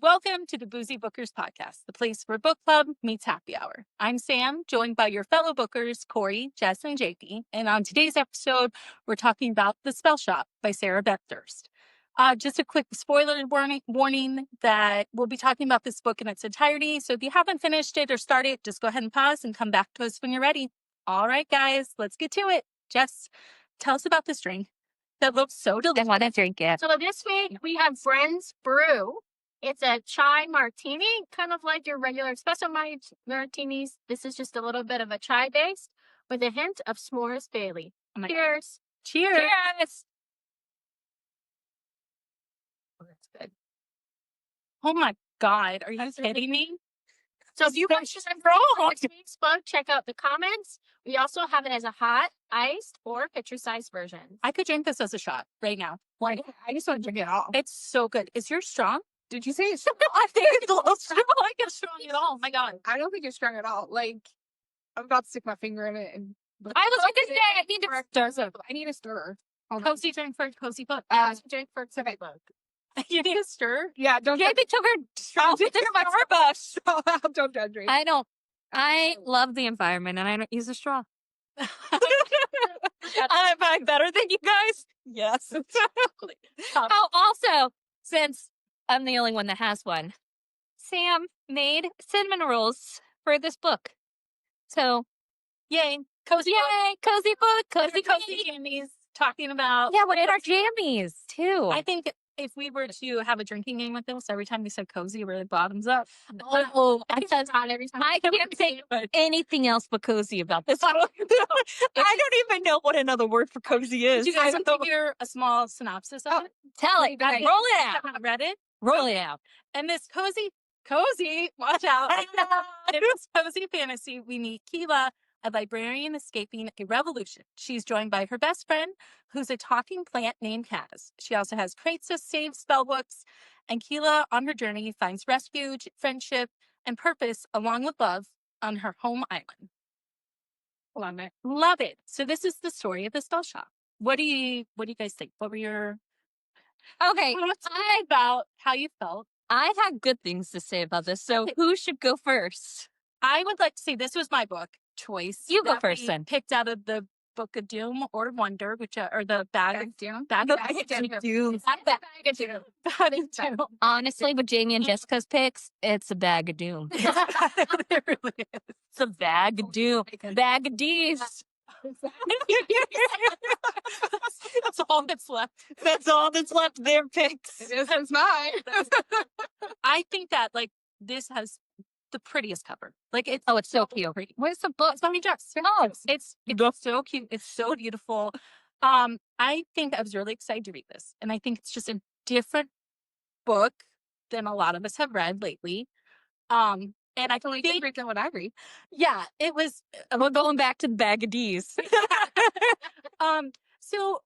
Welcome to the Boozy Bookers podcast, the place where book club meets happy hour. I'm Sam, joined by your fellow bookers, Corey, Jess, and JP. And on today's episode, we're talking about The Spellshop by Sarah Beth Durst. Just a quick spoiler warning that we'll be talking about this book in its entirety. So if you haven't finished it or started, just go ahead and pause and come back to us when you're ready. All right, guys, let's get to it. Jess, tell us about this drink that looks so delicious. I want to drink it. So this week we have Bren's Brew. It's a chai martini, kind of like your regular espresso martinis. This is just a little bit of a chai base with a hint of s'mores Bailey. Cheers. Cheers. Cheers. Oh, that's good. Oh my God. Are you kidding me? So if you guys just wrong this week's book, check out the comments. We also have it as a hot, iced, or pitcher-sized version. I could drink this as a shot right now. Like, I just want to drink it all. It's so good. Is yours strong? Did you say it's strong? I think it's a little strong. I like it's strong at all. Oh my God. I don't think it's strong at all. Like, I'm about to stick my finger in it. And I was like, today I need to stir. I need a stir. Cozy drink for cozy book. drink for civic book. You need a stir? Yeah, don't JP took her I'll to take my Starbucks. Don't judge me. I love the environment and I don't use a straw. Am I better than you guys? Yes. Oh, also, since I'm the only one that has one, Sam made cinnamon rolls for this book. So, Yay. Cozy yay, cozy book, cozy cozy jammies talking about. Yeah, what are our jammies too? I think if we were to have a drinking game with this, every time we said cozy, we're like bottoms up. Oh, I said not every time. I can't say anything else but cozy about this. I don't even know what another word for cozy is. Did you guys want to hear a small synopsis of it? Tell it. I Roll it out. haven't read it. Roll it out. And this cozy, watch out. In this cozy fantasy, we meet Keela, a librarian escaping a revolution. She's joined by her best friend, who's a talking plant named Kaz. She also has crates of saved spellbooks, and Keela, on her journey, finds refuge, friendship, and purpose, along with love, on her home island. Love it. Love it. So this is the story of the Spellshop. What do you guys think? What were your Okay, about how you felt? I had good things to say about this. So who should go first? I would like to say this was my book choice. You go that first we then. Picked out of the Book of Doom or Wonder, which or the Bag of Doom. Bag of Doom. Bag of Doom. Honestly, with Jamie and Jessica's picks, it's a bag of doom. It really is. It's a bag of doom. Bag of D's. That's all that's left. That's all that's left. Their picks. It's mine. I think that this has the prettiest cover. It's Oh, it's so cute. pretty. Where's the book? It's Bonnie Jess. Oh, It's so cute. It's so beautiful. I think I was really excited to read this, and I think it's just a different book than a lot of us have read lately. And I Totally think, different than what I read. yeah, it was. we're going back to the bag of D's. So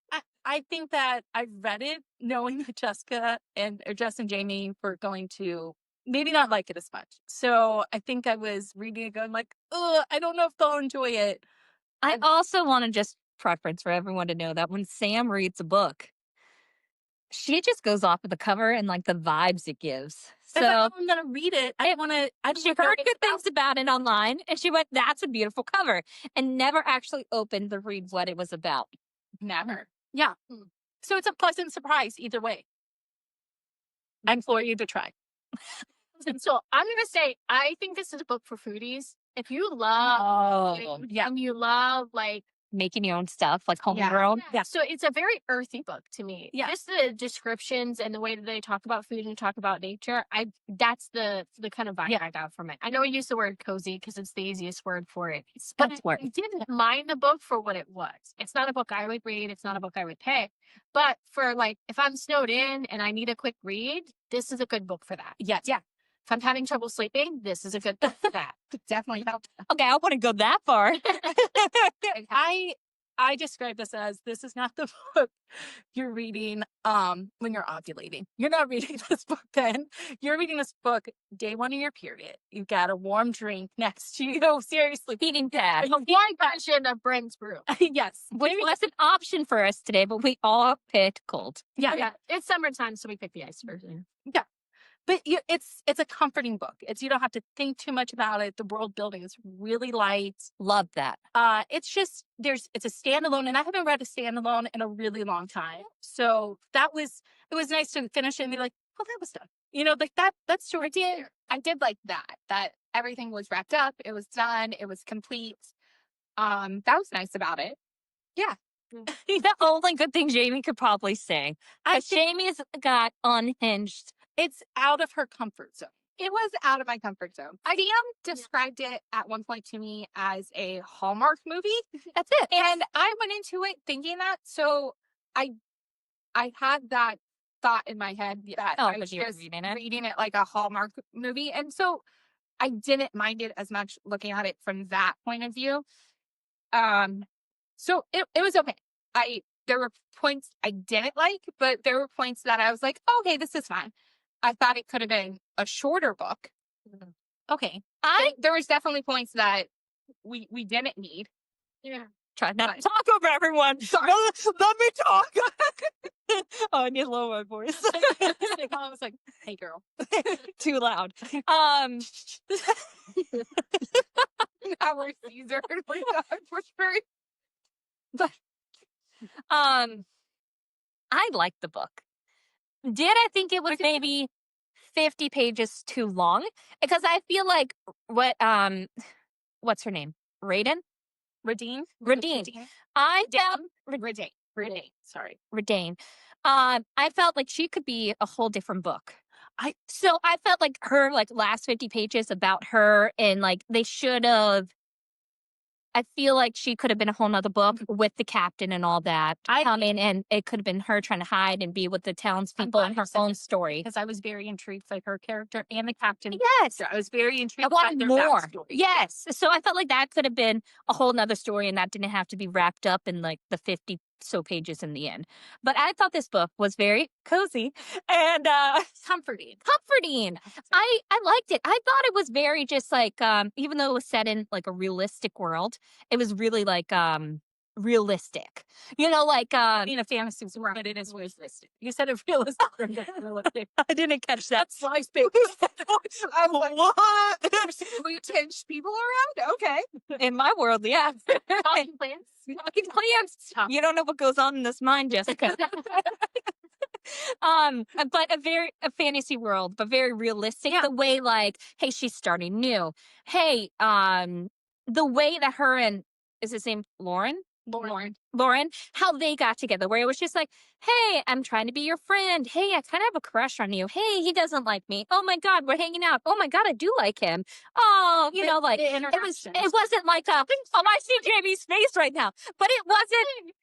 I think that I read it knowing that Jessica or Jess and Jamie were going to maybe not like it as much. So I think I was reading it going I don't know if they'll enjoy it. I also want to just preference for everyone to know that when Sam reads a book, she just goes off of the cover and the vibes it gives. So So I'm gonna read it. I she heard good things about it online and she went, that's a beautiful cover, and never actually opened to read what it was about. Never. Yeah. So it's a pleasant surprise either way. I implore you to try. So I'm going to say, I think this is a book for foodies. If you love food yeah. and you love Making your own stuff, like Yeah. homegrown. Yeah. So it's a very earthy book to me. Yeah. Just the descriptions and the way that they talk about food and talk about nature. That's the kind of vibe I got from it. I know I use the word cozy because it's the easiest word for it. But That's word. I didn't mind the book for what it was. It's not a book I would read. It's not a book I would pick. But for if I'm snowed in and I need a quick read, this is a good book for that. Yes. Yeah. If I'm having trouble sleeping, this is a good book for that. Definitely helped. Okay, I want to go that far. I describe this is not the book you're reading when you're ovulating. You're not reading this book then. You're reading this book day one of your period. You've got a warm drink next to you. Seriously. Heating pad. A warm version of Bren's Brew. Yes. Which was an option for us today, but we all picked cold. Yeah. It's summertime, so we picked the ice version. but it's a comforting book. You don't have to think too much about it. The world building is really light. Love that. It's just it's a standalone, and I haven't read a standalone in a really long time. So it was nice to finish it and be like, oh, that was done. Like that story. I did like that everything was wrapped up. It was done. It was complete. That was nice about it. Yeah. The only good thing Jamie could probably say. Jamie's got unhinged. It's out of her comfort zone. It was out of my comfort zone. Sam described it at one point to me as a Hallmark movie. That's it. And I went into it thinking that. So I had that thought in my head that I was just reading it like a Hallmark movie. And so I didn't mind it as much looking at it from that point of view. So it was okay. There were points I didn't like, but there were points that I was like, okay, this is fine. I thought it could have been a shorter book. Okay. There was definitely points that we didn't need. Yeah. Try not to talk over everyone. Sorry. Let me talk. Oh, I need to lower my voice. I was like, hey girl. Too loud. Now we're Caesar and we're not Bushbury. I liked the book. Did I think it was maybe 50 pages too long? Because I feel like what's her name? Radine? Radine. Radine. I felt like she could be a whole different book. So I felt like her last 50 pages about her, and they should have. I feel like she could have been a whole nother book with the captain and all that. And it could have been her trying to hide and be with the townspeople and her own story. Because I was very intrigued by her character and the captain. Yes. I was very intrigued. I wanted more. Yes. So I felt like that could have been a whole nother story, and that didn't have to be wrapped up in the 50 so pages in the end. But I thought this book was very cozy and comforting. I liked it. I thought it was very just even though it was set in a realistic world, it was really realistic. In a fantasy world, but it is realistic. You said it realistic. I didn't catch that. Slice big. I'm like, what? We tinge people around? Okay. In my world, yeah. Talking plants. You don't know what goes on in this mind, Jessica. But a fantasy world, but very realistic. Yeah. The way hey, she's starting new. Hey, the way that her and is his name Lauren, how they got together, where it was just hey, I'm trying to be your friend. Hey, I kind of have a crush on you. Hey, he doesn't like me. Oh my God, we're hanging out. Oh my God, I do like him. Oh, it wasn't oh, I see Jamie's face right now. But it wasn't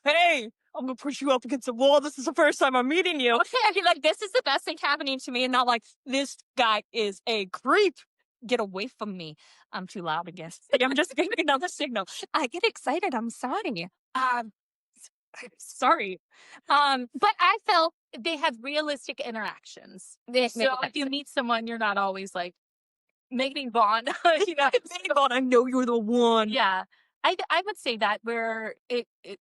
hey, I'm gonna push you up against the wall. This is the first time I'm meeting you. Okay, I feel this is the best thing happening to me, and not this guy is a creep. Get away from me. I'm too loud again. I'm just getting another signal. I get excited. I'm sorry. Sorry. But I felt they have realistic interactions. So if you meet someone, you're not always making bond. Making bond. I know you're the one. Yeah. I would say that where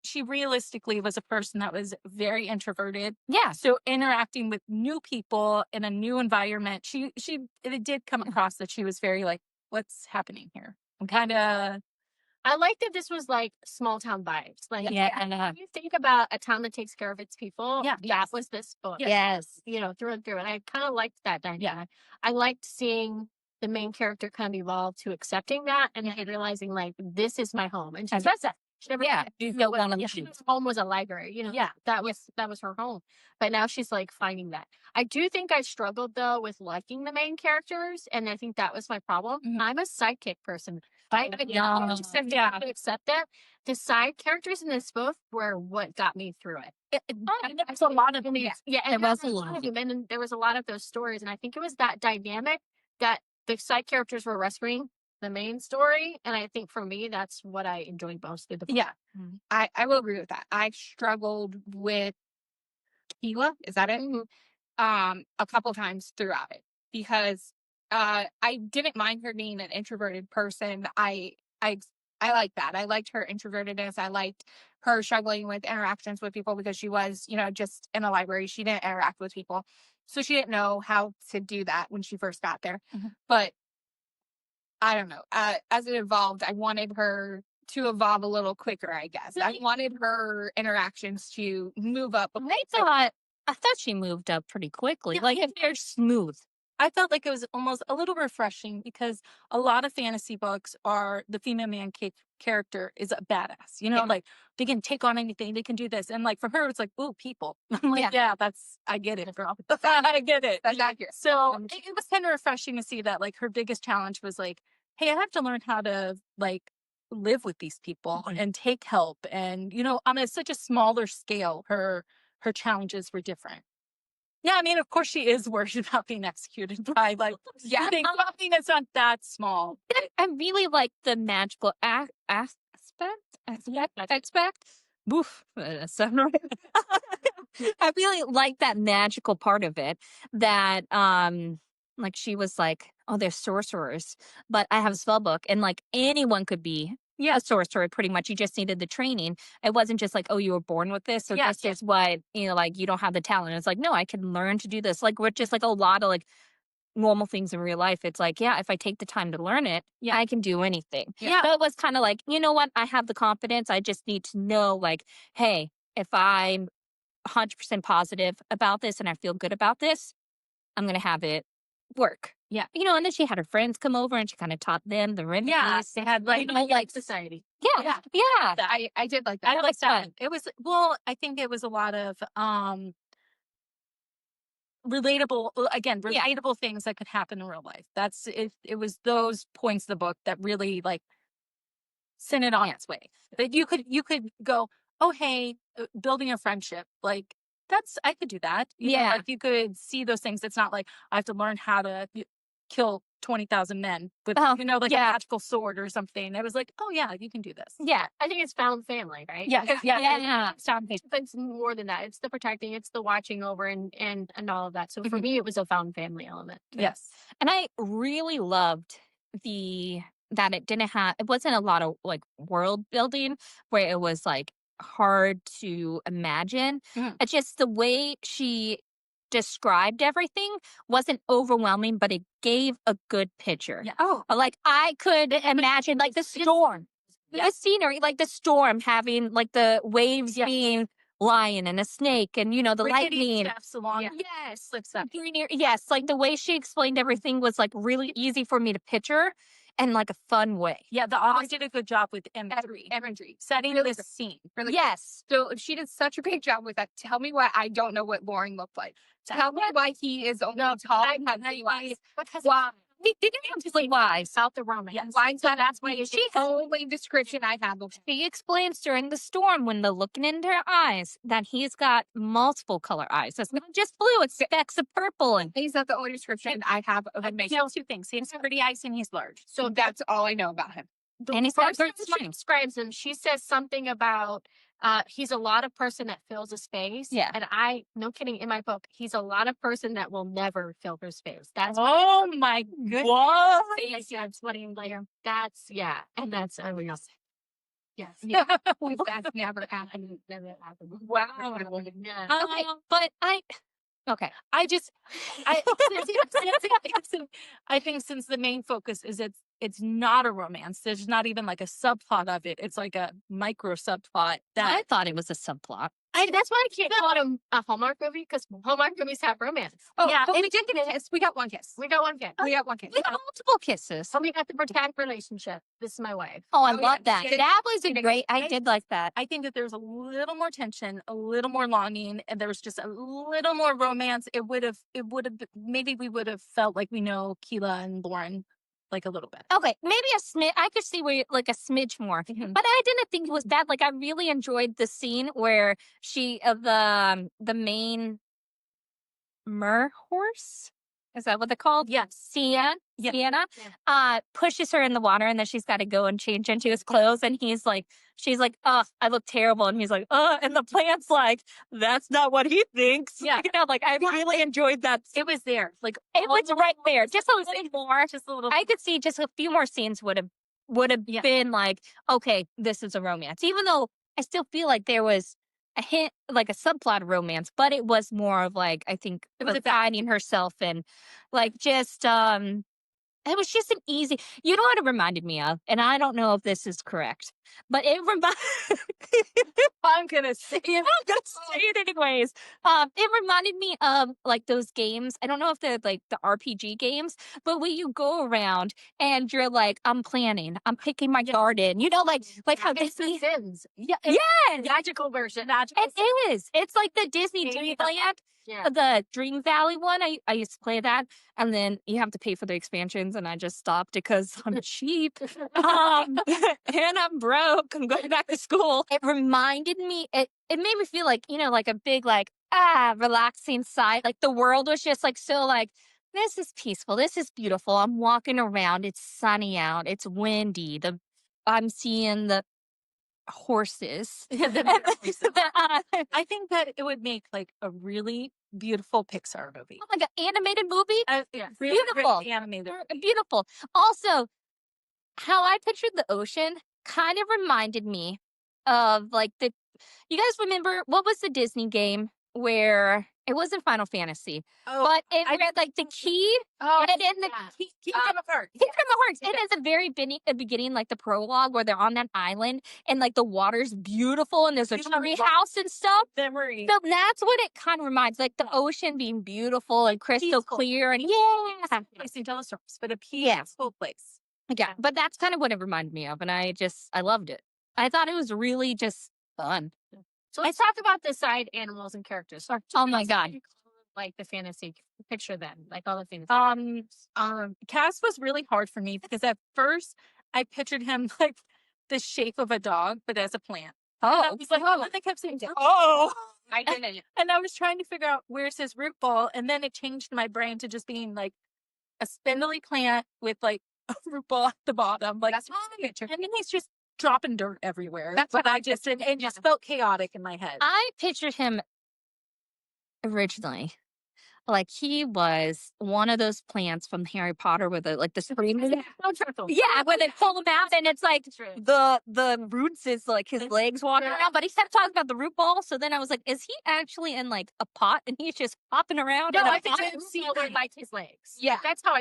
she realistically was a person that was very introverted. Yeah. So interacting with new people in a new environment, it did come across that she was very what's happening here? I'm kind of. I like that this was small town vibes. When you think about a town that takes care of its people, that was this book. Yes. Through and through. And I kind of liked that dynamic. Yeah. I liked seeing the main character kind of evolve to accepting that and realizing this is my home. And she says that. She never home was a library. That was her home. But now she's finding that. I do think I struggled though with liking the main characters, and I think that was my problem. Mm-hmm. I'm a sidekick person. I to accept that. The side characters in this book were what got me through it. There's a lot of them. Yeah, and there was a lot of them, and there was a lot of those stories, and I think it was that dynamic that the side characters were rescuing the main story, and I think for me that's what I enjoyed most with the book. Yeah. Mm-hmm. I will agree with that. I struggled with Keela, is that it? Mm-hmm. A couple times throughout it because I didn't mind her being an introverted person. I I like that. I liked her introvertedness. I liked her struggling with interactions with people because she was, just in a library. She didn't interact with people. So she didn't know how to do that when she first got there. Mm-hmm. But I don't know. As it evolved, I wanted her to evolve a little quicker, I guess. I wanted her interactions to move up. I thought she moved up pretty quickly. Yeah. Like, if they're smooth. I felt like it was almost a little refreshing because a lot of fantasy books are the female main character is a badass, Yeah. like they can take on anything, they can do this. And like for her, it's like, ooh, people. I'm like, yeah, I get it, girl. I get it. That's accurate. So it was kind of refreshing to see that like her biggest challenge was like, hey, I have to learn how to like live with these people and take help. And, on such a smaller scale, her challenges were different. Yeah, I mean, of course she is worried about being executed by like something that's not that small. I really like the magical aspect. Boof, that's not right. I really like that magical part of it. That like she was like, oh, they're sorcerers, but I have a spell book, and like anyone could be a sorcerer. Pretty much, you just needed the training. It wasn't just like, oh, you were born with this, or this is what like you don't have the talent. It's like, no, I can learn to do this. Like we're just like a lot of like normal things in real life. It's like, if I take the time to learn it, I can do anything. Yeah. So it was kind of like, you know what? I have the confidence. I just need to know, like, hey, if I'm 100% positive about this and I feel good about this, I'm going to have it work. Yeah. And then she had her friends come over and she kind of taught them the remedies. Yeah. They had like society. Yeah. Yeah. I did like that. I like that. It was, I think it was a lot of relatable things that could happen in real life. That's it. It was those points of the book that really like sent it on its way. That you could go, oh, hey, building a friendship, like I could do that. Like you could see those things. It's not like I have to learn how to kill 20,000 men with, a magical sword or something. It was like, oh yeah, you can do this. Yeah. I think it's found family, right? Yeah. It's found family. But it's more than that. It's the protecting, it's the watching over and all of that. So for me, it was a found family element. Yes. And I really loved that it wasn't a lot of like world building where it was like hard to imagine. It's just the way she described everything wasn't overwhelming, but it gave a good picture. Yeah. Oh, like I could imagine like the storm, the scenery, like the storm having like the waves being lion and a snake and the lightning. Yes. Slips up. Yes, like the way she explained everything was like really easy for me to picture and like a fun way. Yeah, the author did a good job with imagery, setting this scene. Yes. So she did such a great job with that. Tell me why I don't know what Lauren looked like. Tell me why he is only tall and has blue eyes. Because why? He didn't actually why. About the romance. Yes. Why? So that's why it's the only description I have of him. She explains during the storm when they're looking into her eyes that he's got multiple color eyes. It's not just blue, it's specks of purple. And He's not the only description I have of him. Two things. He has pretty eyes and he's large. So that's all I know about him. and he's got First great time she smile. describes him, she says something about he's a lot of person that fills a space. Yeah. And no kidding, in my book, he's a lot of person that will never fill her space. That's Oh my goodness. what that's what I'm like. That's and that's unreal. Yes. Yeah. That's never happened. Never happened. Wow. Yeah. Okay, but I think since the main focus is it's not a romance, there's not even like a subplot of it. It's like a micro subplot that I thought it was a subplot. That's why I can't call it a Hallmark movie, because Hallmark movies have romance. Oh, Yeah. but we did get a kiss. We got one kiss. We got one kid. We got one kiss. We got multiple kisses. So we got the protect relationship. This is my wife. Oh, I Oh, love yeah. that. Yeah. That was a great. I did like that. I think that there's a little more tension, a little more longing, and there was just a little more romance. Maybe we would have felt like we know Keela and Lauren like a little bit. Okay, maybe a smidge. I could see where like a smidge more, but I didn't think it was bad. Like I really enjoyed the scene where the main mer horse. Is that what they're called? Yes. Sienna. Pushes her in the water, and then she's got to go and change into his clothes. And she's like, oh, I look terrible. And he's like, oh, and the plant's like, that's not what he thinks. Yeah. Like I really enjoyed that. It was there. Like It was right there. Just a little more. Just a little. I could see just a few more scenes would have would have been like, okay, this is a romance. Even though I still feel like there was a hint, like a subplot of romance, but it was more of like, I think, her finding herself and like just, it was just an easy, you know what it reminded me of? And I don't know if this is correct, but it I'm gonna say it. I'm gonna say it anyways. It reminded me of like those games. I don't know if they're like the RPG games, but when you go around and you're like, I'm planning, I'm picking my garden. You know, like how It's the Disney. Sims. Yeah, Magical version. it is. It's like the Disney Dreamland. Yeah. The Dream Valley one, I used to play that, and then you have to pay for the expansions, and I just stopped because I'm cheap, and I'm broke. I'm going back to school. It reminded me. It made me feel like, you know, like a big like relaxing side. Like the world was just like so like, this is peaceful. This is beautiful. I'm walking around. It's sunny out. It's windy. I'm seeing the horses. I think that it would make like a really beautiful Pixar movie. Oh, like an animated movie? Really Beautiful. great animated. Beautiful. Also, how I pictured the ocean kind of reminded me of like you guys remember, what was the Disney game where it wasn't Final Fantasy, but it had like the key and then the Kingdom of Hearts. Kingdom of Hearts. It is a very beginning, like the prologue where they're on that island and like the water's beautiful and there's a tree house and stuff. Memory. So that's what it kind of reminds, like the ocean being beautiful and crystal clear and Placing telescopes, but a peaceful place. Yeah, but that's kind of what it reminded me of, and I loved it. I thought it was really just fun. So let's talk about the side animals and characters. So Oh my God. Like the fantasy picture then, like all the fantasy. Cass was really hard for me because at first I pictured him like the shape of a dog, but as a plant. And I was like, and they kept saying, I didn't. And I was trying to figure out where's his root ball, and then it changed my brain to just being like a spindly plant with like a root ball at the bottom. Like That's my picture. and then he's just dropping dirt everywhere. That's what I just and it just felt chaotic in my head. I pictured him originally like he was one of those plants from Harry Potter with the scream. Yeah, when they pull him out and it's like the roots is like his legs walking around, but he kept talking about the root ball. So then I was like, is he actually in like a pot and he's just hopping around? No, in a I pot? pictured him seeing like his legs. Yeah. That's how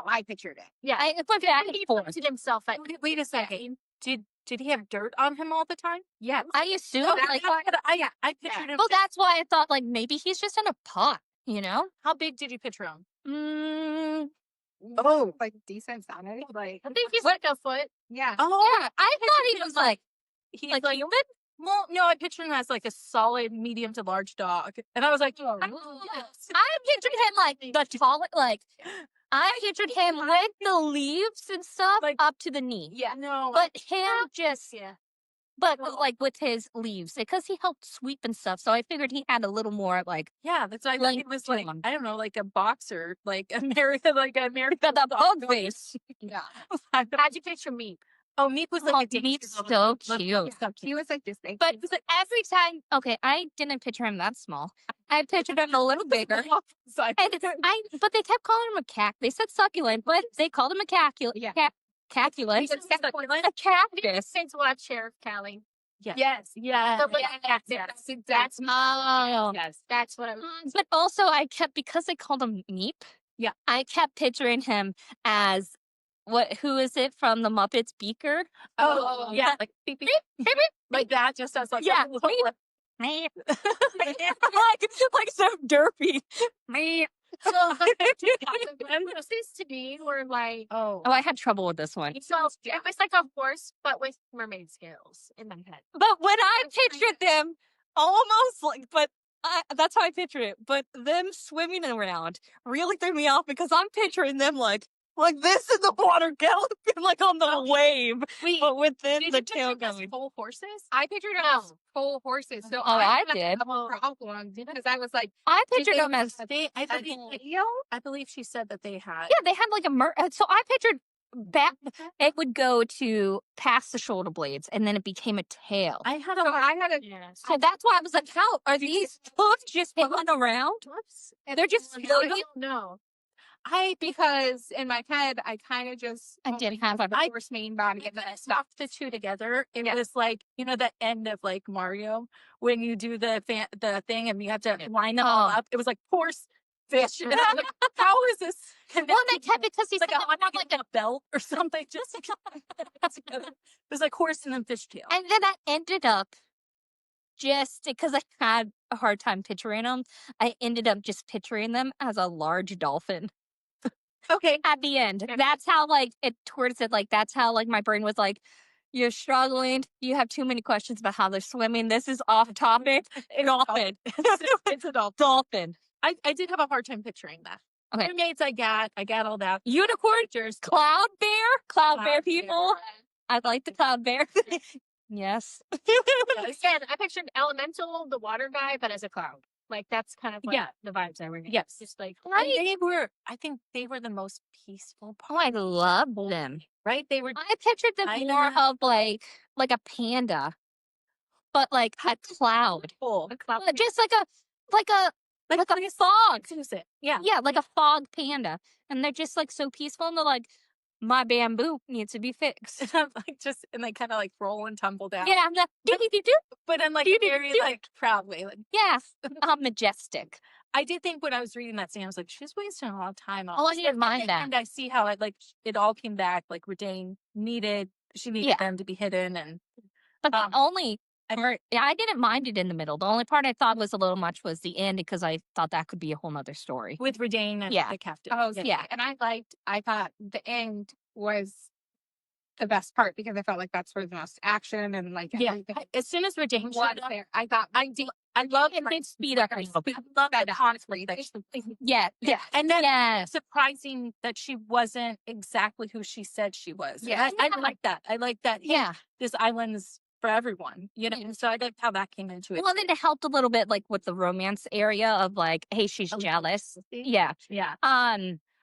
I pictured it. Yeah. I went back and He forth. pointed himself at. Wait a second. Did he have dirt on him all the time? Yeah. I assumed I pictured him. well, that's why I thought like maybe he's just in a pot, you know? How big did you picture him? Like decent size. Like I think he's like a foot. yeah. Oh, Yeah, I thought he was like he's like human. Well, no, I pictured him as like a solid medium to large dog, and I was like, I pictured him like the tall, like I pictured him with the leaves and stuff Like- up to the knee. yeah, no, But him just, Yeah. but like with his leaves, because he helped sweep and stuff. So I figured he had a little more like yeah, that's why like it was like him. I don't know, like a boxer, like American, the bug face. Yeah. How'd How'd you picture me? Oh, Meep was like Oh, a dancer. Meep's so cute. He was like this thing. But every time, okay, I didn't picture him that small. I pictured him a little bigger. And but they kept calling him a they said succulent, but they called him a caculent. Yeah. Caculent. Because A cactus. Since watch Sheriff Callie. Yes, yeah. So, but that's Oh. Yes. that's what I'm. But also, I kept, because they called him Meep. Yeah. I kept picturing him as who is it from the Muppets? Beaker. Oh, yeah, like beep, beep, beep, beep, like that. Just as like Yeah. Meep. like so derpy. Meep. So this to me were like Oh, Oh, I had trouble with this one. so it was like a horse but with mermaid scales in my head. But when I pictured them, almost like, that's how I picture it. But them swimming around really threw me off because I'm picturing them like this in the water, galloping like on the wave, but within Did the you tail picture them as going. full horses? I pictured him as whole horses. So I had did. a problem because I was like, I pictured them as I believe she said that they had. yeah, they had like a so I pictured back. It would go to past the shoulder blades, and then it became a tail. I had so a. I had a. Yes. So that's why I was like, how are these hooves just hanging around? Whoops. They're just I floating. don't know. because in my head, I kind of just I did have a force main body and then I stuck stopped. the two together. It was like, you know, the end of like Mario when you do the thing and you have to line them all up. It was like horse, fish. And I'm like, how is this? Well, and I kept because he's like like a belt or something. Just together. It was like horse and then fishtail. And then I ended up just because I had a hard time picturing them. I ended up just picturing them as a large dolphin. Okay. At the end, that's how like it towards it. Like that's how like my brain was like, you're struggling. You have too many questions about how they're swimming. This is off topic. Dolphin. It's a dolphin. Dolphin. I did have a hard time picturing that. Okay. Mermaids, I got all that. Unicorn. Cloud bear people. Bear. I like the cloud bear. Yes. Again, I pictured Elemental, the water guy, but as a cloud. Like that's kind of like the vibes I were getting. Yes. Just like I think they were the most peaceful part. Oh, I love them. Right? They were. I pictured them more of like a panda, but like a cloud. Cool. Just like a fog. Yeah. Yeah, like a fog panda. And they're just like so peaceful and they're like, my bamboo needs to be fixed. And they kind of like roll and tumble down. Yeah, I'm but in like a very like proud way. Like, yeah, majestic. I did think when I was reading that scene, I was like, she's wasting a lot of time on Oh, I didn't mind that. And I see how it all came back. Like Redain needed them to be hidden. And but the only part, I didn't mind it in the middle. The only part I thought was a little much was the end because I thought that could be a whole nother story. With Redain and the captain. Oh, yeah. And I thought the end was the best part because I felt like that's where the most action and like everything. As soon as Redain was there, I thought I love it speed up. I love that conflict. Yeah. And then surprising that she wasn't exactly who she said she was. Yeah. I like that. I like that. Yeah. This island's for everyone, you know. And so I liked how that came into it. Well, then it helped a little bit, like with the romance area of like, hey, she's jealous. Yeah.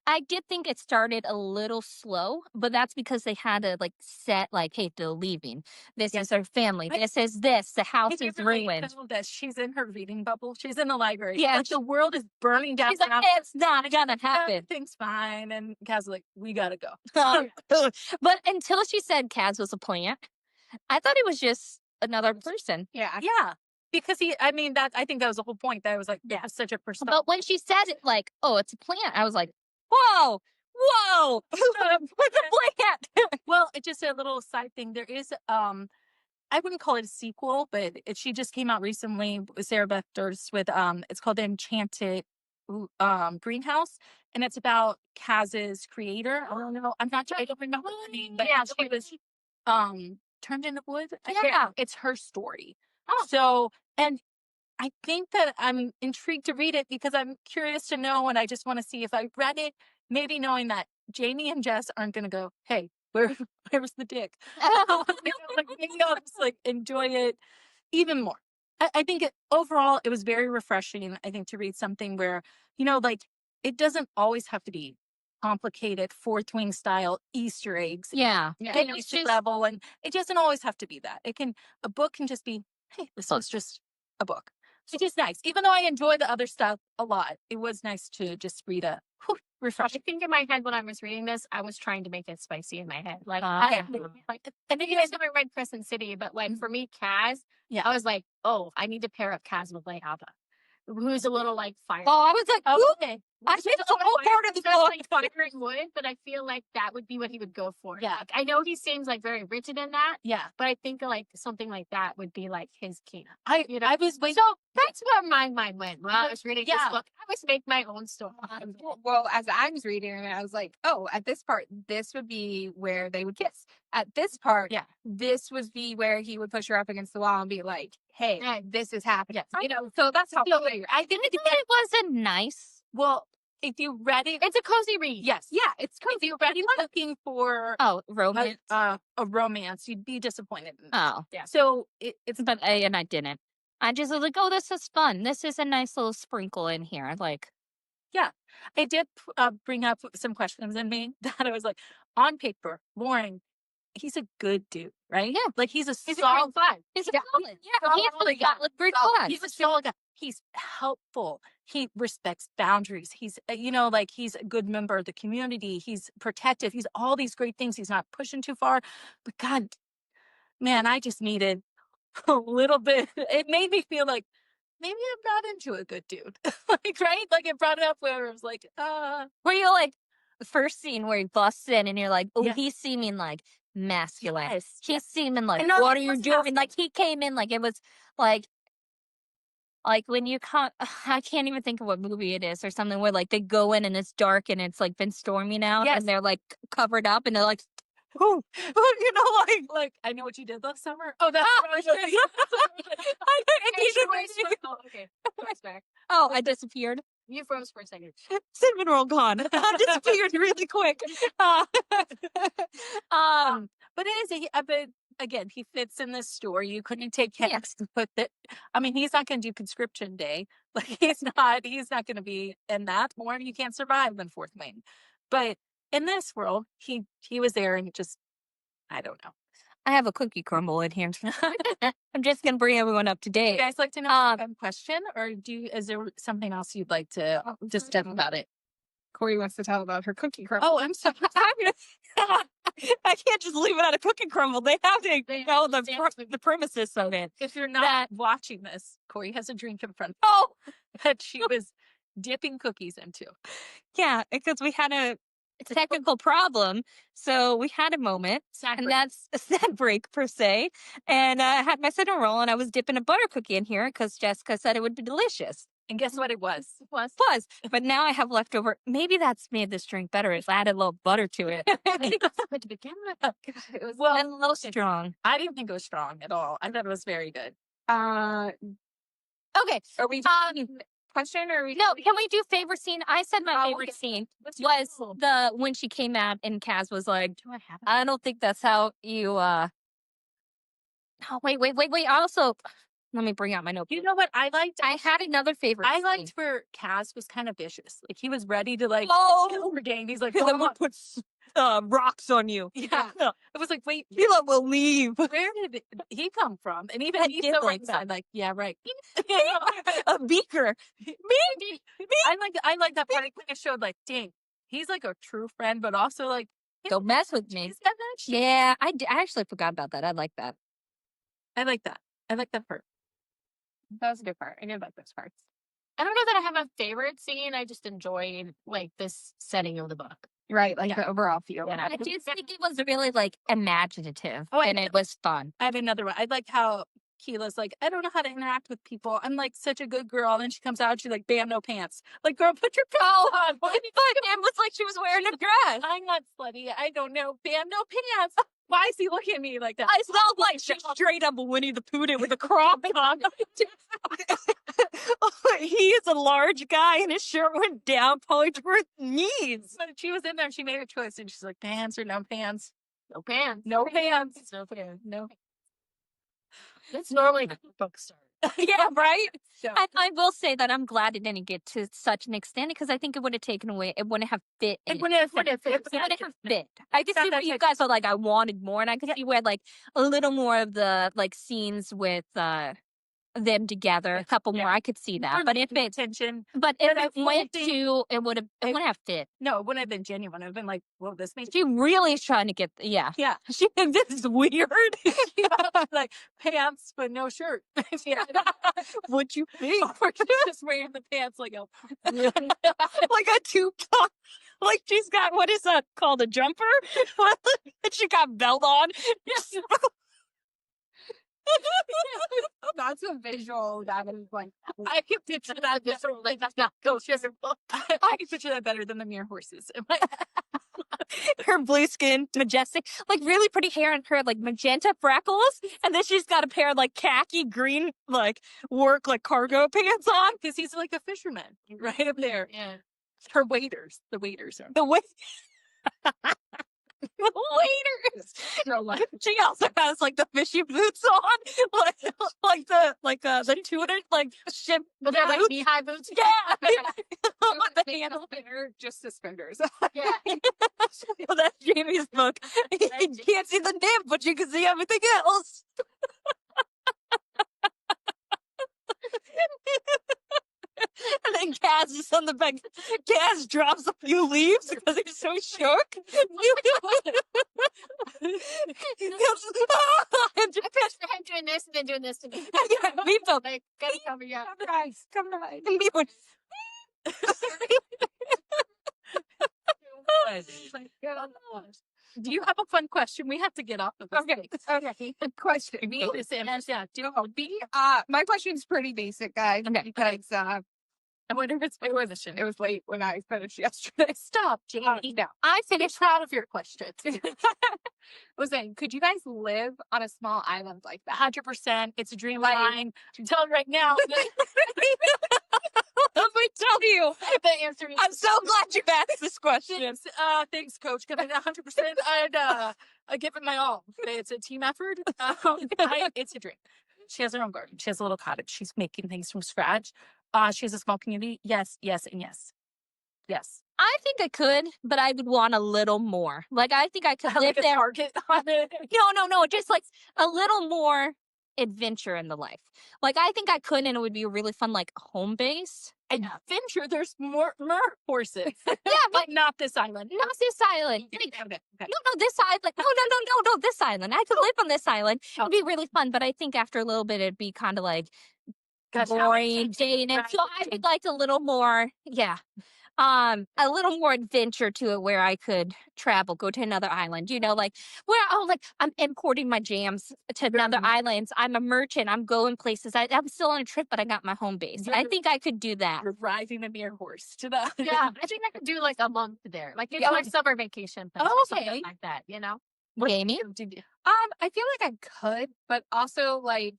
I did think it started a little slow, but that's because they had to like set like, hey, they're leaving. This is her family. This is this. The house is ruined. That she's in her reading bubble. She's in the library. Yeah, like the world is burning down. She's like, it's not gonna happen. Everything's fine. And Kaz's like, we gotta go. But until she said Kaz was a plant, I thought it was just another person. Yeah. Because I think that was the whole point. That I was like, such a person. But when she said it, like, oh, it's a plant, I was like, whoa, with a plant. Well, it's just a little side thing. There is, I wouldn't call it a sequel, but she just came out recently with Sarah Beth Durst with, it's called The Enchanted Greenhouse, and it's about Kaz's creator. I don't know. I'm not sure. I don't remember the name, but she was, turned into wood. Yeah. It's her story. So, and I think that I'm intrigued to read it because I'm curious to know, and I just want to see if I read it, maybe knowing that Jamie and Jess aren't going to go, hey, where's the dick? Like, maybe I'll just like enjoy it even more. I think overall it was very refreshing, I think, to read something where, you know, like it doesn't always have to be complicated Fourth Wing style Easter eggs. Yeah. It's just level, and it doesn't always have to be that. A book can just be, hey, this was just a book. It's just nice. Even though I enjoy the other stuff a lot, it was nice to just read refreshing. I think in my head when I was reading this, I was trying to make it spicy in my head. Like, I think you guys haven't read Crescent City, but like for me, Kaz, I was like, oh, I need to pair up Kaz with Leaba, who's a little like fire. Oh, I was like, okay. I missed the whole part of the book. Like fire and wood, but I feel like that would be what he would go for. Yeah. Like, I know he seems like very rigid in that. Yeah. But I think like something like that would be like his key. So that's where my mind went when I was reading this book. I was make my own story. Well, as I was reading it, I was like, oh, at this part, this would be where they would kiss. At this part, this would be where he would push her up against the wall and be like, hey, this is happening. Yes. You know, so that's how I think it wasn't nice. Well, if you read it, it's a cozy read. Yes. Yeah, it's cozy. If you read it looking for romance, a romance, you'd be disappointed. Yeah. So it's but I didn't. I just was like, oh, this is fun. This is a nice little sprinkle in here. Like, yeah, it did bring up some questions in me that I was like, on paper, Lauren he's a good dude, right? Yeah. Like he's a He's solid. a solid. He's a Yeah. solid. Yeah, Solid he's a guy. solid green Solid. flag. He's a solid guy. He's helpful. He respects boundaries. He's, like he's a good member of the community. He's protective. He's all these great things. He's not pushing too far. But God, man, I just needed a little bit. It made me feel like maybe I'm not into a good dude. Like, right? Like it brought it up where it was like, Where you're like, the first scene where he busts in and you're like, oh, Yeah. he's seeming like masculine. yes. He's seeming like, And no, what are he you was doing? Like he came in like it was like when you come, I can't even think of what movie it is or something where like they go in and it's dark and it's like been storming out Yes. and they're like covered up and they're like, Oh, like I know what you did last summer. Oh, that's Okay. Froze back. oh, I disappeared. You froze for a second. Cinnamon roll gone. I disappeared really quick. But it is but again, he fits in this story. You couldn't take Yeah. text and put that. I mean, he's not going to do conscription day. Like he's not going to be in that more. You can't survive in Fourth Wing. But in this world, he was there and just, I don't know. I have a cookie crumble in here. I'm just gonna bring everyone up to You date. guys like to know a question, or is there something else you'd like to just tell about it? Corey wants to tell about her cookie crumble. Oh, I'm sorry. I can't just leave it at a cookie crumble. They have to They know have the premises of it. If you're not watching this, Corey has a drink in front of Oh, that she was dipping cookies into. yeah, because we had a technical problem, so we had a moment, and that's a snack break per se. And I had my cinnamon roll, and I was dipping a butter cookie in here because Jessica said it would be delicious. And guess what it was? Was, but now I have leftover. Maybe that's made this drink better. It's added a little butter to it. But to begin with, it was Well, And a little strong. I didn't think it was strong at all. I thought it was very good. Okay. Are we question or are we? No, can we do favorite scene? I said my Oh, favorite okay. scene What's your was favorite? when she came out and Kaz was like, Do I have it? I don't think that's how you Oh, wait. Also, let me bring out my notebook. You know what I liked? I had another favorite. I liked where Kaz was kind of vicious. Like he was ready to like Oh, kill her gang. He's like, because I'm "Oh, gonna put rocks on you. yeah. It was like, wait, Sheila will leave. where did he come from? And even I he's did so like inside, like, yeah, right. A beaker. I like that part. It kind of showed like, dang, he's like a true friend, but also like, Don't mess with me. he's got that shit. Yeah, I actually forgot about that. I like that. I like that. I like that part. That was a good part. I did like those parts. I don't know that I have a favorite scene. I just enjoyed like this setting of the book. Right, like the overall feel. Yeah. I do think it was really like imaginative, Oh, and it was fun. I have another one. I like how Keela's like, I don't know how to interact with people. I'm like such a good girl. And then she comes out, she's like, bam, no pants. Like, girl, put your pants on. But it was like she was wearing a dress. I'm not slutty. I don't know. Bam, no pants. Why is he looking at me like that? I felt like she straight up Winnie the Pooh with a crop on. He is a large guy and his shirt went down probably to her knees. But she was in there. She made a choice, and she's like, pants or no pants. No pants. No pants. No pants. No. It's normally how books start. Yeah, right? So, I will say that I'm glad it didn't get to such an extent because I think it would have taken away, it wouldn't have fit. it wouldn't have fit. It wouldn't have fit. I could not see that where you type- guys are like, I wanted more, and I could see where like a little more of the like scenes with them together, a couple more. I could see that. But if it attention, but if But I it went think- to it wouldn't have fit. no, it wouldn't have been genuine. It would have been like, well, this makes She really is trying to get yeah. She This is weird. like pants but no shirt. Yeah. What you think? Or she's just wearing the pants like a Like a tube top. Like she's got what is that called, a jumper? And she got belt on. That's a visual that is like I can picture that visual. Like that's not go. I can picture that better than the mere horses. Her blue skin, majestic, like really pretty hair and her like magenta freckles, and then she's got a pair of like khaki green like work like cargo pants on. Because he's like a fisherman right up there. yeah. Her waiters, the waiters are. The way Waiters. No, like, She also has like the fishy boots on, the tuna like ship. But they're like boots. knee-high boots. Yeah, no, with the they handle. they're just suspenders. Yeah. Well, that's Jamie's book. You can't see the nib, but you can see everything else. And then Kaz is on the back. Kaz drops a few leaves because he's so shook. I picture him doing this and then doing this to me. Yeah, me both. Like, gotta cover you up. Come on. And me would. Do you have a fun question? We have to get off of this. Okay. Question. Me, this yeah. Do My question's pretty basic, guys. Okay. Because I wonder if it's my it was late when I finished yesterday. Stop, Jamie. No. I'm finished proud of your questions. Listen, could you guys live on a small island like that? 100%. It's a dream of Like- mine. I'm telling you right now. Let me tell you. The answer is I'm so glad you asked this question. thanks, Coach. Because 100%, I give it my all. It's a team effort. It's a dream. She has her own garden. She has a little cottage. She's making things from scratch. She has a small community. Yes, yes, and yes. Yes. I think I could, but I would want a little more. Like, I think I could live Like a there. target on it. No. Just like a little more adventure in the life. Like, I think I could, and it would be a really fun, like, home base. Adventure. There's more horses. Yeah, but But not this island. not this island. Like, Okay. no, this island. No, this island. I could live on this island. It'd be really fun, but I think after a little bit, it'd be kind of like Gosh, how boring, dated. So I would like a little more, a little more adventure to it where I could travel, go to another island, like where, I'm importing my jams to another islands. I'm a merchant. I'm going places. I'm still on a trip, but I got my home base. I think I could do that. You're riding a mere horse to the Yeah, I think I could do like a month there. Like it's Yeah. like summer vacation. Place Oh, or something okay. like that, Jamie? I feel like I could, but also like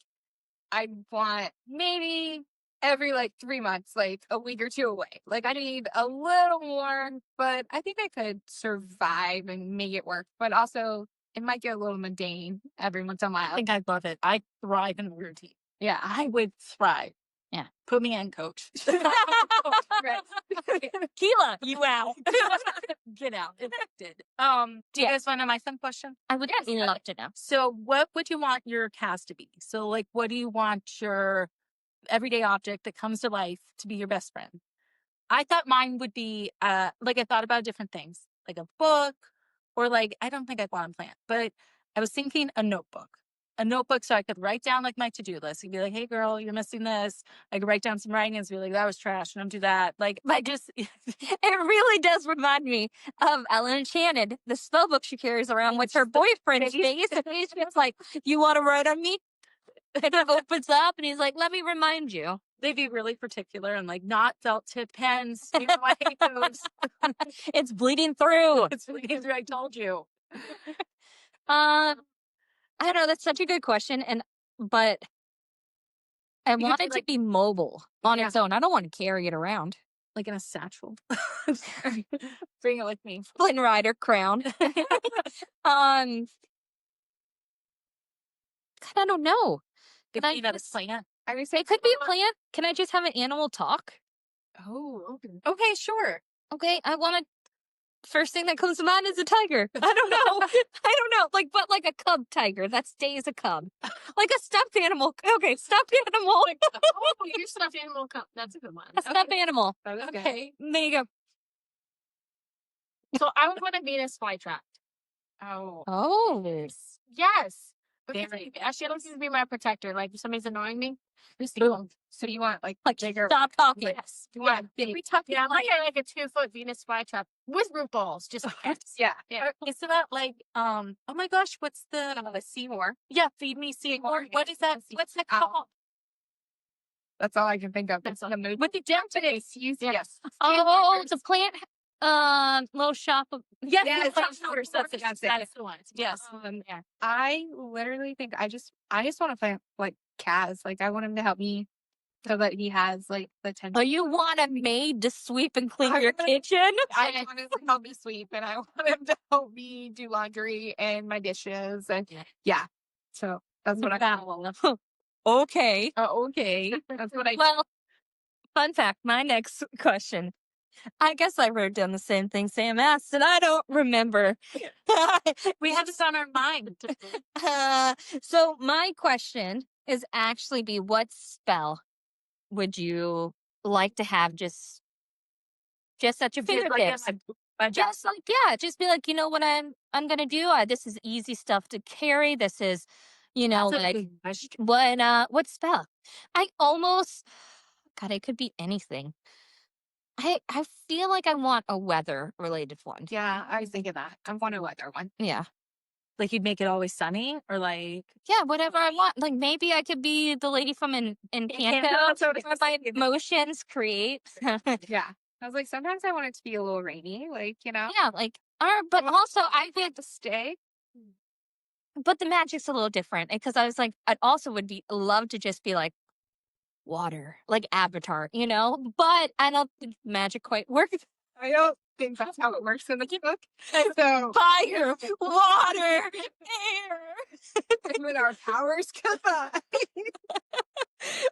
I'd want maybe every like 3 months, like a week or two away. Like I need a little more, but I think I could survive and make it work. But also it might get a little mundane every once in a I while. think I'd love it. I thrive in routine. Yeah. I would thrive. Yeah. Put me in, Coach. Right. Keela, you out. Get out. Evicted. Do you Yeah. guys want to know my fun question? I would love to know. So what would you want your cast to be? So like what do you want your everyday object that comes to life to be your best friend? I thought mine would be I thought about different things, like a book or like I don't think I'd want a plant, but I was thinking a notebook. A notebook so I could write down like my to-do list and be like, hey girl, you're missing this. I could write down some writings, be like, that was trash, and don't do that. Like I just It really does remind me of Ellen Enchanted, the spell book she carries around with her boyfriend's face. And he's just like, you want to write on me? And it opens up and he's like, let me remind you. they'd be really particular and like not felt tip pens. You know, I hate those. It's bleeding through. It's really easy, I told you. I don't know. That's such a good question. But I could want do, it to like- be mobile on its own. I don't want to carry it around. Like in a satchel. Bring it with me. Flynn Rider crown. God, I don't know. If I you know just- this plant. I would say It could be a plant. Can I just have an animal talk? Oh, okay. Okay, sure. Okay, I want to. First thing that comes to mind is a tiger. I don't know. But like a cub tiger that stays a cub. Like a stuffed animal. Okay, stuffed animal. Oh, your stuffed animal cup. That's a good one. A stuffed animal. Okay. There you go. So I would want to be this flytrap. Oh. Oh. Yes. Very Actually, I don't need to be my protector. Like if somebody's annoying me, just Boom. So you want like bigger? Stop talking. yes. You want big? We talked Yeah, I'm about like a 2-foot Venus flytrap with root balls. Just Yeah. yeah. isn't that like oh my gosh, what's the Seymour. yeah, feed me Seymour. What is that? What's that Ow. called? That's all I can think of. That's It's the movie. With the dent today. Yes. Oh, the plant. Little shop of. Yes, Yes, yes, that's that's, what that's, I was gonna that's say. the one. Yes. Yeah. I literally think I just want to play like Kaz. Like I want him to help me so that he has like the tension. Oh, you want a maid to sweep and clean your kitchen? I want him to help me sweep, and I want him to help me do laundry and my dishes, and yeah. So that's what I got. Okay. Okay, that's what I. Well, fun fact, my next question. I guess I wrote down the same thing Sam asked, and I don't remember. We have this on our mind. So my question is actually be what spell would you like to have just at your fingertips? Just like, yeah, just be like, you know what I'm gonna do? This is easy stuff to carry. This is, like what spell? I almost, God, it could be anything. I feel like I want a weather related one. Yeah, I was thinking that. I want a weather one. Yeah. Like you'd make it always sunny, or like Yeah, whatever I want. Like maybe I could be the lady from Encanto. That's what Where my emotions create. Yeah, I was like, sometimes I want it to be a little rainy, like Yeah, like but also I think to stay. but the magic's a little different because I was like, I'd also love to just be like water, like Avatar, But I don't think magic quite works. I don't think that's how it works in the book. So Fire, water, air. and when our powers combine.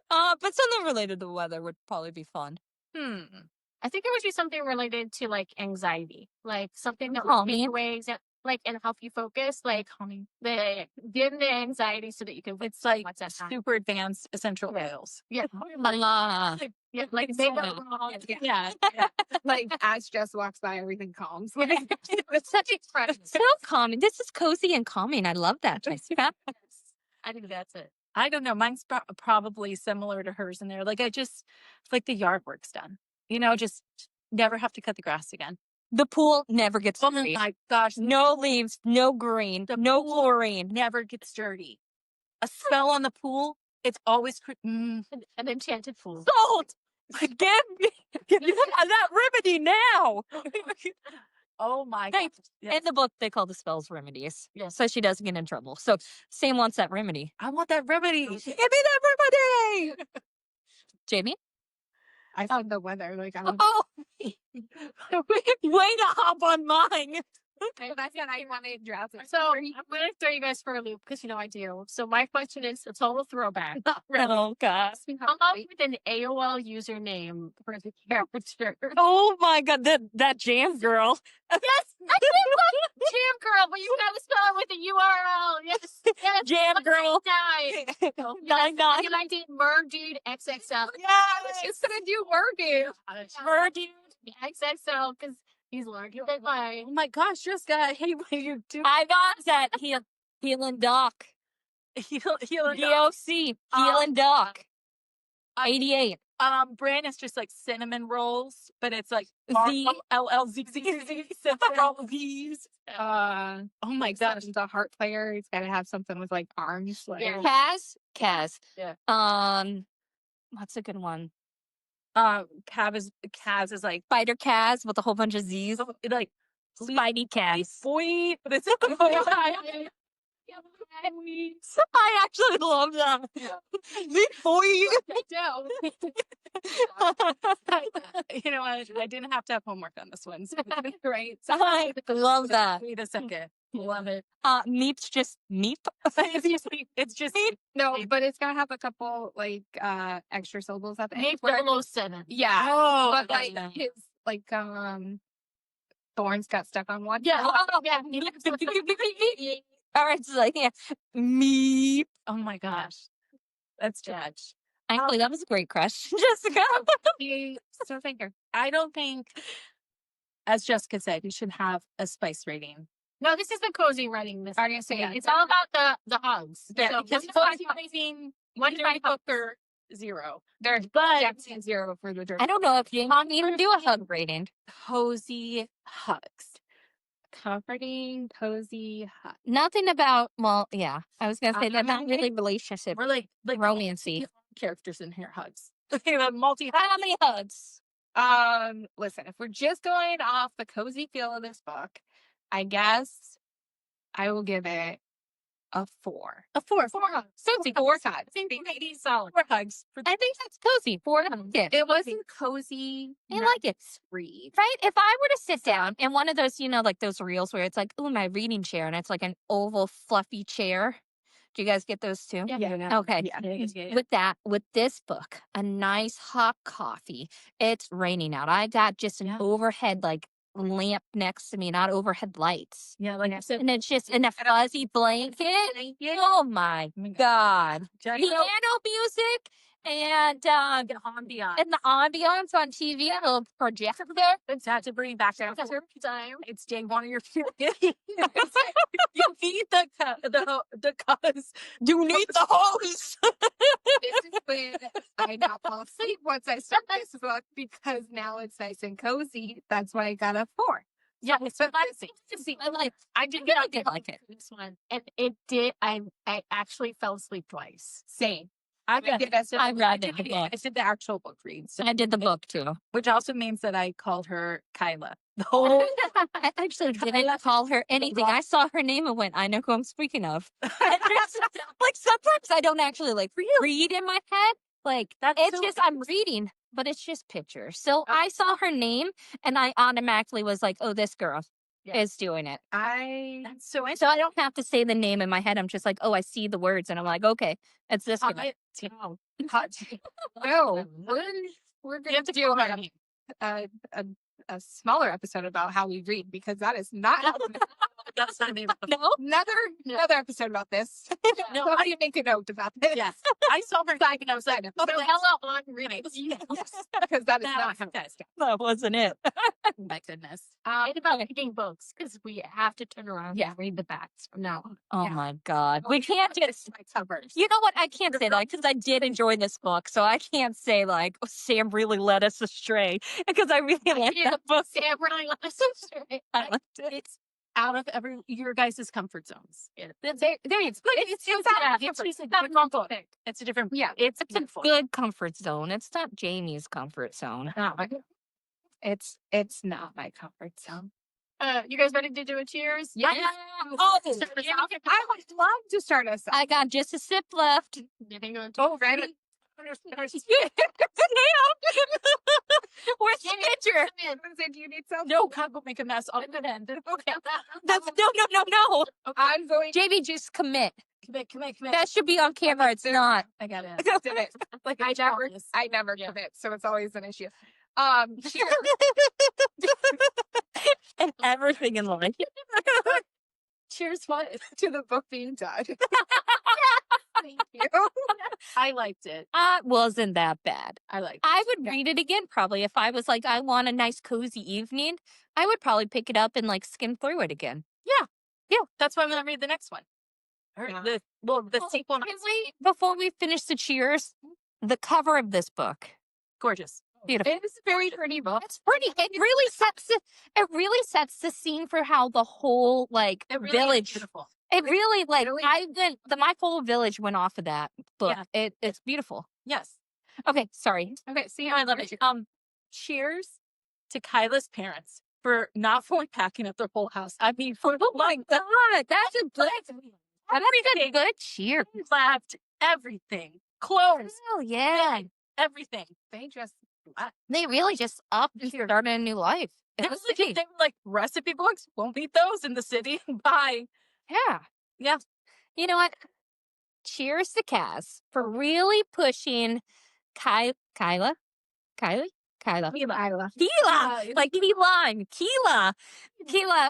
But something related to weather would probably be fun. I think it would be something related to like anxiety, like something that Calm would me. take away, like, and help you focus, like dim the anxiety so that you can. it's like what's that time? super advanced essential oils. Yeah, Yeah, like Yeah. Like as Jess walks by, everything calms. it's such a so calming. This is cozy and calming. I love that. I think that's it. I don't know. Mine's probably similar to hers in there. Like like the yard work's done. Just never have to cut the grass again. The pool never gets Oh dirty. my gosh. No leaves, no green, no chlorine. Never gets dirty. A spell on the pool, it's always An enchanted pool. Salt! Give that remedy now. Oh my Hey, god. in the book, they call the spells remedies. Yeah. So she doesn't get in trouble. So Sam wants that remedy. I want that remedy. Give me that remedy. Jamie? I found the weather. Like I don't. Oh, way to hop on mine. That's what I wanted drowsy. So I'm gonna throw you guys for a loop because I do. So my question is a total throwback. Oh, God. Come up with an AOL username for the character. Oh, my God. That jam girl. Yes, I did Jam Girl, but you gotta spell it with a URL. Yes, Jam girl. 99. I did Merdude XXL. Yeah, I was just gonna do Merdude. Merdude. XXL because he's larger than mine. Oh my gosh, Jessica, I hate what you do. I got that. Healing Doc. Healing DOC. Healing Doc. 88. Brand is just like cinnamon rolls, but it's like Z. LLZZZ. Cinnamon roll Z's. Oh my gosh. the heart player. He's gotta have something with like arms. Like, Yeah. Kaz. Yeah. What's a good one? Kaz is like Spider Kaz with a whole bunch of Z's. like Spidey Kaz. boy, but it's I actually love that. Leap boy. You know what? I didn't have to have homework on this one. So, right. So I love that. Wait a second. Love it. Meep's just Meep. It's just No, but it's gotta have a couple like extra syllables at the end. 007. Yeah. Oh, But like his like thorns got stuck on one. Yeah. Oh, Yeah. All right, so like Meep. oh my gosh. That's too much. Actually, that was a great crush, Jessica. So thank you. I don't think, as Jessica said, you should have a spice rating. No, this is the cozy writing. This Are you saying yeah, it's all about the hugs. Yeah, So because cozy cozy rating, one Dirty by Booker 0. There's But definitely 0 for the dirty. I don't know if you can even do a hug rating. cozy hugs. Comforting, cozy, hot. Nothing about, well, yeah. I was going to say that not really relationship. We're like Romancy. characters in here hugs. Multi How many hugs? Listen, if we're just going off the cozy feel of this book, I guess I will give it A 4. A 4. 4 hugs. Cozy. 4 hugs. Solid. 4 hugs. I think that's cozy. 4 hugs. Yeah. It wasn't cozy. I like it. Read. Right? If I were to sit down in one of those, like those reels where it's like, oh, my reading chair, and it's like an oval, fluffy chair. Do you guys get those too? Yeah. Okay. Yeah. With this book, a nice hot coffee. It's raining out. I got just an overhead lamp next to me, not overhead lights. Yeah, like I said. And it's just in a fuzzy blanket. Oh my God. Piano music and The ambiance. and the ambiance on TV, a little projector there. It's had to bring back Time. It's day one of your period. You need the cause. You need the hose. This is when I now fall asleep once I start this book because now it's nice and cozy. That's why I got a 4. Yeah, it's But fancy. I did Yeah, I not did like it. this one, and it did. I actually fell asleep twice. Same. I did that. I read did the book. I did the actual book read, so, I did the book too. which also means that I called her Kyla. The whole I actually didn't call her anything. I saw her name and went, I know who I'm speaking of. Sometimes I don't actually read in my head. It's just I'm reading, but it's just pictures. So I saw her name and I automatically was like, oh, this girl is doing it. That's so So I don't have to say the name in my head. I'm just like, oh, I see the words and I'm like, okay, it's this girl. No, we're going to do a smaller episode about how we read because that is not how That's not the name of the No? another episode about this. No, How do you make a note about this? Yes. I saw her tag and I was like, So hello on reading. Yes, because that is That not was how fantastic. That wasn't it. My goodness. It's about reading books because we have to turn around and read the backs from now on. Oh my God. We can't just. my covers. You know what? I can't say that because I did enjoy this book. So I can't say oh, Sam really led us astray because I really like that book. Sam really let us straight. I liked it. It's out of your guys' comfort zones. There you go. It's a different. Yeah, it's It's a beautiful. good comfort zone. It's not Jamie's comfort zone. It's not my comfort zone. You guys ready to do a cheers? Yeah. Oh, I would love to start us. I got just a sip left. Oh, ready? Where's the picture? Do you need some? No, God, we'll make a mess on the end. Okay. No. I'm going. Jamie, just commit. Commit. That should be on camera. It's not. I got it. Did it. Like I never commit, so it's always an issue. Cheers. And everything in life. Cheers, what? To the book being done. Thank you. I liked it. Wasn't that bad. I liked it. I would read it again probably if I was like, I want a nice cozy evening. I would probably pick it up and skim through it again. Yeah, that's why I'm gonna read the next one. Or Yeah. the sequel. Before we finish the cheers, the cover of this book, Gorgeous. beautiful. It is a very pretty book. It's pretty. It really sets the scene for how the whole It really is village. beautiful. It really my whole village went off of that book. Yeah. It's beautiful. Yes. Okay, sorry. Okay, see, I love it. Cheers to Kyla's parents for not fully packing up their whole house. I mean, for Oh my God, that's a good cheer. left everything, clothes, Oh yeah, everything. They just they really just upped and started a new life. It was like, they were like recipe books. Won't need those in the city. Bye. Yeah. Yeah. You know what? Cheers to Cass for really pushing Kyla. Like Keela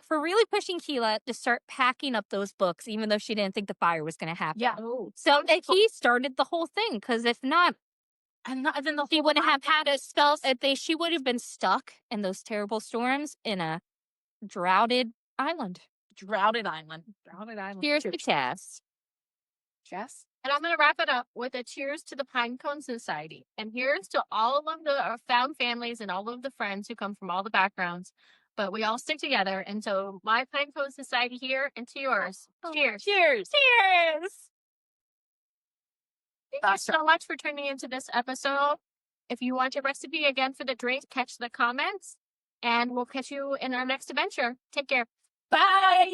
for really pushing Keela to start packing up those books, even though she didn't think the fire was going to happen. Yeah. So and he started the whole thing because if not, And then the she wouldn't have had a spell. She would have been stuck in those terrible storms in a droughted island. Droughted island. Cheers to Cass. Jess. And I'm going to wrap it up with a cheers to the Pinecone Society. And here's to all of the found families and all of the friends who come from all the backgrounds. But we all stick together. And so my Pinecone Society here and to yours. Cheers. Cheers. Cheers. Thank you so much for tuning into this episode. If you want your recipe again for the drink, catch the comments. And we'll catch you in our next adventure. Take care. Bye.